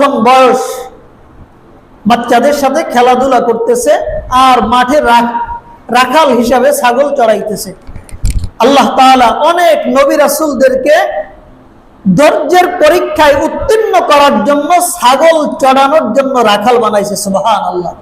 যৌবন বয়স, বাচ্চাদের সাথে খেলাধুলা করতেছে আর মাঠে রাখাল হিসাবে ছাগল চড়াইতেছে। আল্লাহ তাআলা অনেক নবী রাসূলদেরকে ধৈর্যের পরীক্ষায় উত্তীর্ণ করার জন্য ছাগল চড়ানোর জন্য রাখাল বানাইছে। সুবহানাল্লাহ।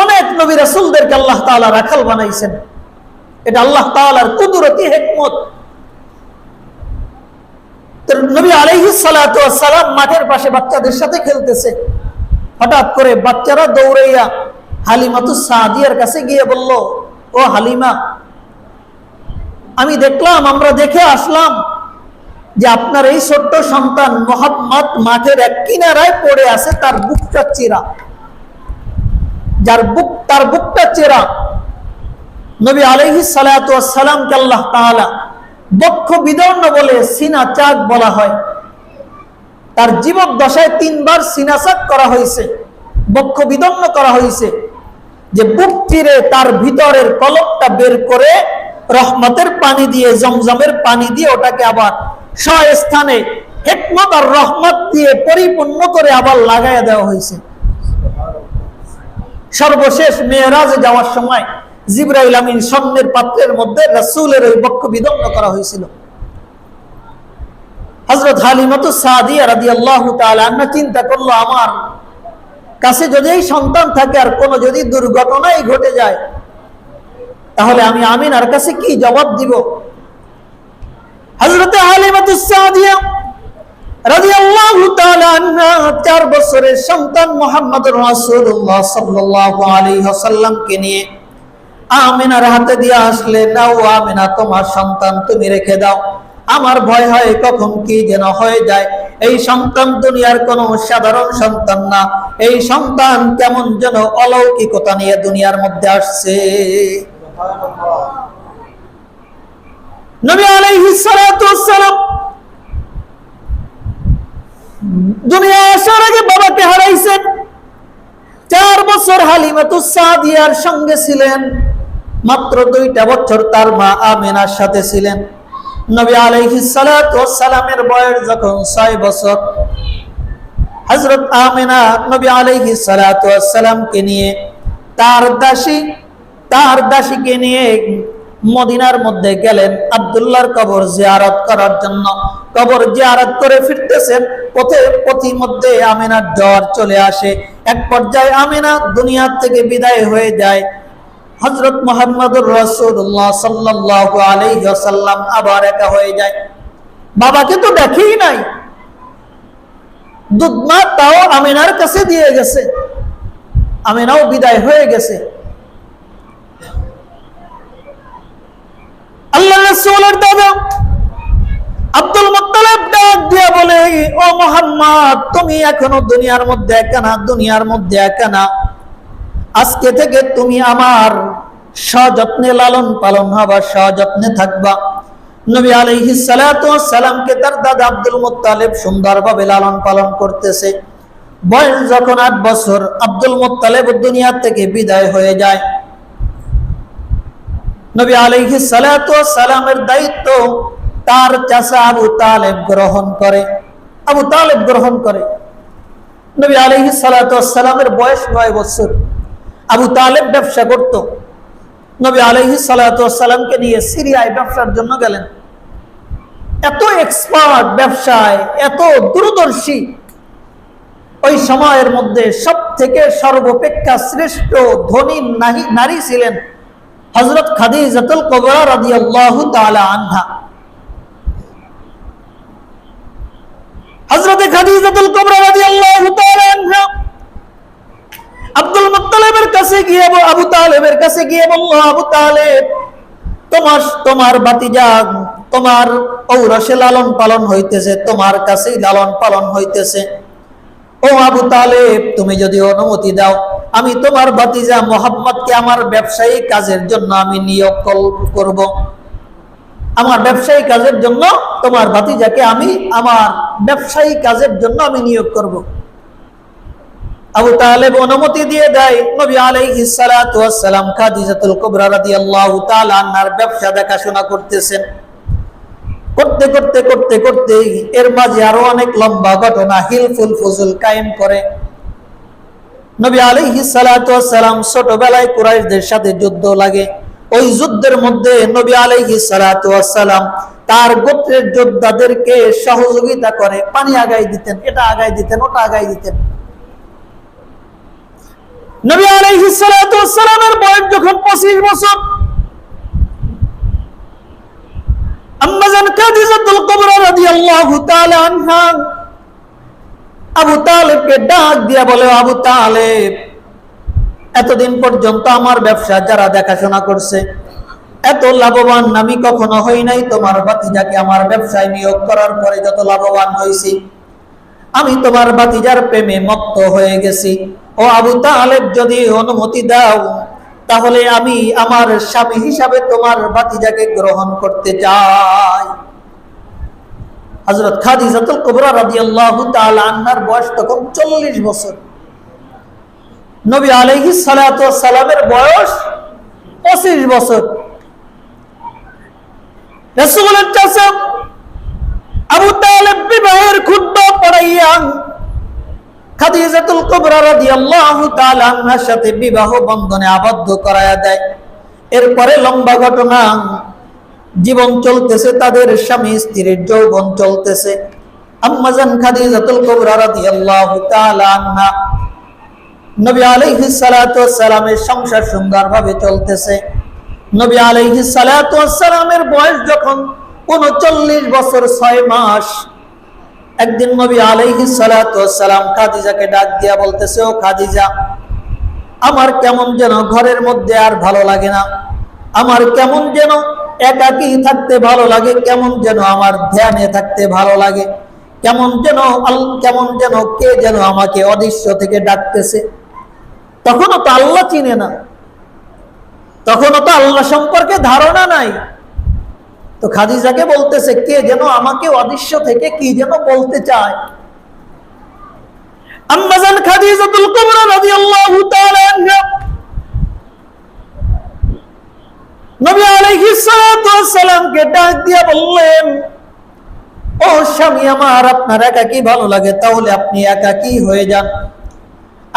অনেক নবী রাসূলদেরকে আল্লাহ তাআলা রাখাল বানাইছেন। এটা আল্লাহ তাআলার কুদরতি হিকমত। নবী আলাইহিস সালাতু ওয়াস সালাম মাঠের পাশে বাচ্চাদের সাথে খেলতেছে। হঠাৎ করে বাচ্চারা দৌড়াইয়া হালিমাতুস সাদিয়ার কাছে গিয়ে বলল, ও হালিমা, আমি দেখলাম, আমরা দেখে আসলাম যে আপনার এই ছোট্ট সন্তান মুহাম্মদ মাঠের এক কিনারায় পড়ে আছে, তার বুকটা চেরা, তার বুকটা চেরা। নবী আলাইহিস সালাতু ওয়াস সালামকে আল্লাহ তাআলা বক্ষ বিদর্ণ বলে সিনা চাক বলা হয়। তার জীবদ্দশায় 3 বার সিনা চাক করা হয়েছে, বক্ষ বিদর্ণ করা হয়েছে, যে বুক চিরে তার ভিতরের কলবটা বের করে রহমতের পানি দিয়ে, জমজমের পানি দিয়ে ওটাকে আবার স্থানে হিকমত আর রহমত দিয়ে পরিপূর্ণ করে আবার লাগাইয়া দেওয়া হয়েছে। সর্বশেষ মেরাজে যাওয়ার সময় জিবরাইল আমিন স্বর্ণের পাত্রের মধ্যে রাসূলের ওই বক্ষ বিদগ্ধ করা হয়েছিল। হযরত হালিমাতুস সাদিয়া রাদিয়াল্লাহু তাআলা আনহা চিন্তা করলো, আমার কাছে যদি এই সন্তান থাকে আর কোনো যদি দুর্ঘটনাই ঘটে যায়, তাহলে আমি আমিনার কাছে কি জবাব দিব? হযরত হালিমাতুস সাদিয়া রাদিয়াল্লাহু তাআলা আনহা 4 বছরের সন্তান মুহাম্মদুর রাসূলুল্লাহ সাল্লাল্লাহু আলাইহি ওয়াসাল্লামকে নিয়ে আমিনার হাতে দিয়ে আসলে, নাও আমিনা, তোমার সন্তান তুমি রেখে দাও, আমার ভয় হয় কখন কি যেন হয়ে যায়। এই সন্তান দুনিয়ার কোনো সাধারণ সন্তান না, এই সন্তান কেমন যেন অলৌকিকতা নিয়ে দুনিয়ার মধ্যে আসছে। নবী আলাইহিস সালাতু ওয়াস সালাম দুনিয়া আসার আগে বাবাকে হারাইছেন। 4 বছর হালিমাতুস সাদিয়ার সঙ্গে ছিলেন, মাত্র 2টা বছর তার মা আমিনার সাথে ছিলেন। নবী আলাইহিস সালাতু ওয়াস সালামের বয়স যখন 6 বছর, হযরত আমিনা নবী আলাইহিস সালাতু ওয়াস সালামকে নিয়ে তার দাসীকে নিয়ে মদিনার মধ্যে গেলেন আব্দুল্লাহর কবর জিয়ারত করার জন্য। কবর জিয়ারত করে ফিরতেছেন, পথিমধ্যে আমিনার জ্বর চলে আসে। এক পর্যায়ে আমিনা দুনিয়া থেকে বিদায় হয়ে যায়। হযরত মুহাম্মদুর রাসূলুল্লাহ সাল্লাল্লাহু আলাইহি ওয়াসাল্লাম আবার একা হয়ে যায়। বাবাকে তো দেখেই নাই, দুধমা তাও আমিনার কাছে দিয়ে গেছে, আমিনাও বিদায় হয়ে গেছে। আল্লাহ রাসূলের দাদা আব্দুল মুত্তালিব ডাক দিয়ে বলে, ও মুহাম্মদ, তুমি এখনো দুনিয়ার মধ্যে একা না, দুনিয়ার মধ্যে একা না। আজকে থেকে তুমি আমার সযত্নে লালন পালন হবা, সযত্নে থাকবা। নবী আলাইহিস সালাতু ওয়াস সালামকে তার দাদা আব্দুল মুত্তালিব সুন্দরভাবে লালন পালন করতেছে। বয়স যখন 8 বছর, আব্দুল মুত্তালিব দুনিয়া থেকে বিদায় হয়ে যায়। নবী আলাইহিস সালাতু ওয়াস সালামের দায়িত্ব তার চাচা আবু তালেব গ্রহণ করে। নবী আলাইহিস সালাতু ওয়াস সালামের বয়স 9 বছর। আবু তালেব ব্যবসা করত। নবী আলাইহিস সালাতু ওয়াস সালামকে নিয়ে সিরিয়ায় ব্যবসার জন্য গেলেন। এত এক্সপার্ট ব্যবসায়, এত দূরদর্শী, ওই সময়ের মধ্যে সবথেকে সর্বাপেক্ষা শ্রেষ্ঠ ধনী নারী ছিলেন হযরত খাদিজাতুল কুবরা রাদিয়াল্লাহু তাআলা আনহা। হযরত খাদিজাতুল কুবরা রাদিয়াল্লাহু তাআলা আনহা আব্দুল মুত্তালিবের কাছে গিয়ে, আবু তালেবের কাছে গিয়ে বলল, আবু তালেব, তোমার ভাতিজা তোমার ঔরসে লালন পালন হইতেছে, তোমার কাছেই লালন পালন হইতেছে। ও আবু তালেব, তুমি যদি অনুমতি দাও, আমি তোমার ভাতিজা মুহাম্মদকে আমার ব্যবসায়ী কাজের জন্য আমি নিয়োগ করব। আমার ব্যবসায়ী কাজের জন্য তোমার ভাতিজাকে আমি আমার ব্যবসায়ী কাজের জন্য আমি নিয়োগ করব। আবু তালেব অনুমতি দিয়ে দেয়। নবী আলাইহিস সালাতু ওয়াস সালাম খাদিজাতুল কুবরা রাদিয়াল্লাহু তাআলা আনহার ব্যবসা দেখাশোনা করতেছেন। করতে করতে করতে করতে এর মাঝে আরো অনেক লম্বা ঘটনা হিলফুল ফুজুল কায়েম করে। নবী আলাইহিস সালাতু ওয়াস সালাম ছোটবেলায় কুরাইশদের সাথে যুদ্ধ লাগে। ওই যুদ্ধের মধ্যে নবী আলাইহিস সালাতু ওয়াস সালাম তার গোত্রের যোদ্ধাদেরকে সহযোগিতা করে, পানি আগাই দিতেন, এটা আগাই দিতেন, ওটা আগাই দিতেন। নবী আলাইহিস সালাতু ওয়াস সালামের বয়স যখন 25 বছর, আম্মা জান খাদিজাতুল কুবরা রাদিয়াল্লাহু তাআলা আনহা আবু তালেবকে ডাক দিয়া বলে, আবু তালেব, এতদিন পর্যন্ত আমার ব্যবসা যারা দেখাশোনা করছে, এত লাভবান আমি কখনো হই নাই। তোমার ভাতিজাকে আমার ব্যবসায় নিয়োগ করার পরে যত লাভবান হয়েছি, আমি তোমার ভাতিজার প্রেমে মত্ত হয়ে গেছি। ও আবু তালেব, যদি অনুমতি দাও তাহলে আমি আমার স্বামী হিসাবে তোমার ভাতিজাকে গ্রহণ করতে চাই। হযরত খাদিজাতুল কুবরা রাদিয়াল্লাহু তাআলা আনহার বয়স তখন 40 বছর। নবী আলাইহিস সালাতু ওয়াস সালামের বয়স 25 বছর। রাসূলের চাচা আবু তালেব বিবাহের খুতবা পড়াইয়া খাদিজাতুল কুবরা রাদিয়াল্লাহু তাআলা আনহার সাথে বিবাহ বন্ধনে আবদ্ধ করায়া দেয়। এরপরে লম্বা ঘটনা, জীবন চলতেছে, তাদের স্বামী স্ত্রীর যৌবন চলতেছে। আম্মা জান খাদিজাতুল কুবরা রাদিয়াল্লাহু তাআলা আনহা নবী আলাইহিস সালাতু ওয়াস সালামের সংসার সুন্দরভাবে চলতেছে। নবী আলাইহিস সালাতু ওয়াস সালামের বয়স যখন 39 বছর 6 মাস, একদিন নবী আলাইহিস সালাতু ওয়াস সালাম খাদিজাকে ডাক দিয়া বলতেছে, ও খাদিজা, আমার কেমন যেন ঘরের মধ্যে আর ভালো লাগে না, আমার কেমন যেন একাকী থাকতে ভালো লাগে, কেমন যেন আমার ধ্যানে থাকতে ভালো লাগে, কেমন যেন কে যেন আমাকে অদৃশ্য থেকে ডাকতেছে। তখনও তো আল্লাহ চিনে না, তখনও তো আল্লাহ সম্পর্কে ধারণা নাই। তো খাদিজাকে বলতেছে, কে যেন আমাকে অদৃশ্য থেকে কি যেন বলতে চায়। আম্মা জান খাদিজাতুল কুবরা রাদিয়াল্লাহু তাআলা আনহা নবী আলাইহিস সালাতু ওয়াস সালামকে ডাক দিয়া বললেন, ও স্বামী আমার, আপনার একাকী ভালো লাগে, তাহলে আপনি একাকী হয়ে যান,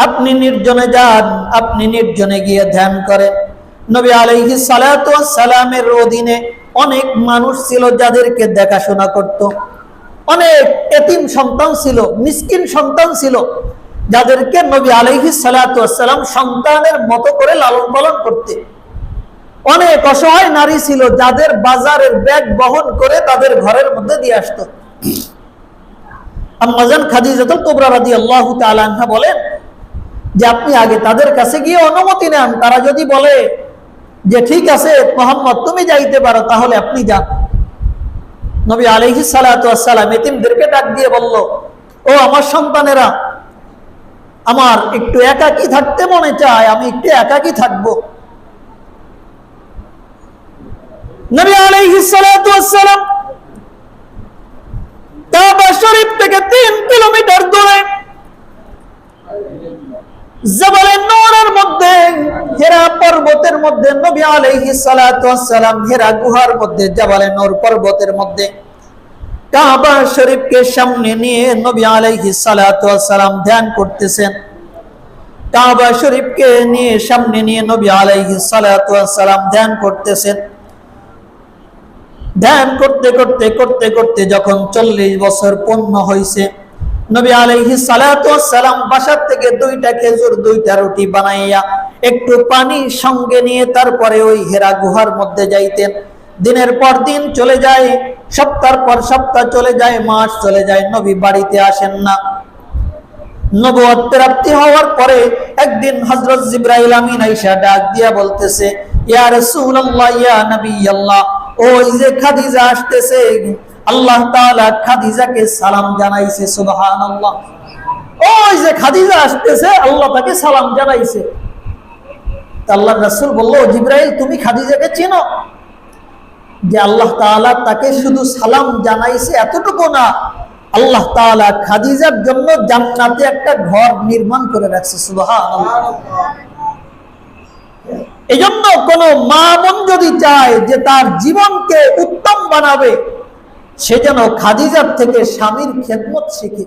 আপনি নির্জনে যান, আপনি নির্জনে গিয়ে ধ্যান করেন। নবী আলাইহিস সালাতু ওয়াস সালামের অধীনে অনেক মানুষ ছিল যাদেরকে দেখাশোনা করত, অনেক এতিম সন্তান ছিল, মিসকিন সন্তান ছিল, যাদেরকে নবী আলাইহিস সালাতু ওয়াস সালাম সন্তানের মতো করে লালন পালন করতে। অনেক অসহায় নারী ছিল যাদের বাজারের ব্যাগ বহন করে তাদের ঘরের মধ্যে দিয়ে আসতো। আম্মা জান খাদিজাতুল কুবরা রাদিয়াল্লাহু তাআলা আনহা বলেন যে আপনি আগে তাদের কাছে গিয়ে অনুমতি নেন, তারা যদি বলে যে ঠিক আছে মুহাম্মদ তুমি যাইতে পারো, তাহলে আপনি যান। নবী আলাইহিস সালাতু ওয়াস সালাম এতিমদেরকে ডাক দিয়ে বলল, ও আমার সন্তানেরা, আমার একটু একাকী থাকতে মনে চায়, আমি একটু একাকী থাকবো। নবী আলাইহিস সালাতু ওয়াস সালাম কাবা শরীফ থেকে 3 কিলোমিটার দূরে জাবালে নূরের মধ্যে, হেরা পর্বতের মধ্যে, নবী আলাইহিস সালাতু ওয়াস সালাম হেরা গুহার মধ্যে জাবালে নূর পর্বতের মধ্যে কাবা শরীফকে সামনে নিয়ে নবী আলাইহিস সালাতু ওয়াস সালাম ধ্যান করতেছেন। কাবা শরীফকে নিয়ে সামনে নিয়ে নবী আলাইহিস সালাতু ওয়াস সালাম ধ্যান করতেছেন। ধ্যান করতে করতে করতে করতে যখন 40 বছর পূর্ণ হয়েছে, নবী আলাইহিস সালাতু ওয়াস সালাম বাসার থেকে 2টা খেজুর 2টা রুটি বানাইয়া একটু পানি সঙ্গে নিয়ে তারপরে ওই হেরা গুহার মধ্যে যাইতেন। দিনের পর দিন চলে যায়, সপ্তাহের পর সপ্তাহ চলে যায়, মাস চলে যায়, নবী বাড়িতে আসেন না। নবুয়ত প্রাপ্তি হওয়ার পরে একদিন হযরত জিবরাইল আমিন আয়েশা ডাক দিয়া বলতেছে, ইয়া রাসূলুল্লাহ, ইয়া নবিয়াল্লাহ, ওই যে খাদিজা আসতেছে, আল্লাহ তাআলা খাদিজাকে সালাম জানাইছে। সুবহানাল্লাহ, ওই যে খাদিজা আসতেছে, আল্লাহ তাকে সালাম জানাইছে। আল্লাহর রাসূল বলল, জিবরাইল তুমি খাদিজাকে চেনো? যে আল্লাহ তাআলা তাকে শুধু সালাম জানাইছে এতটুকু না, আল্লাহ তাআলা খাদিজার জন্য জান্নাতে একটা ঘর নির্মাণ করে রাখছে। সুবহানাল্লাহ। এজন্য কোন মা বোন যদি চায় যে তার জীবনকে উত্তম বানাবে, সে যেন খাদিজার থেকে স্বামীর খেদমত শিখে।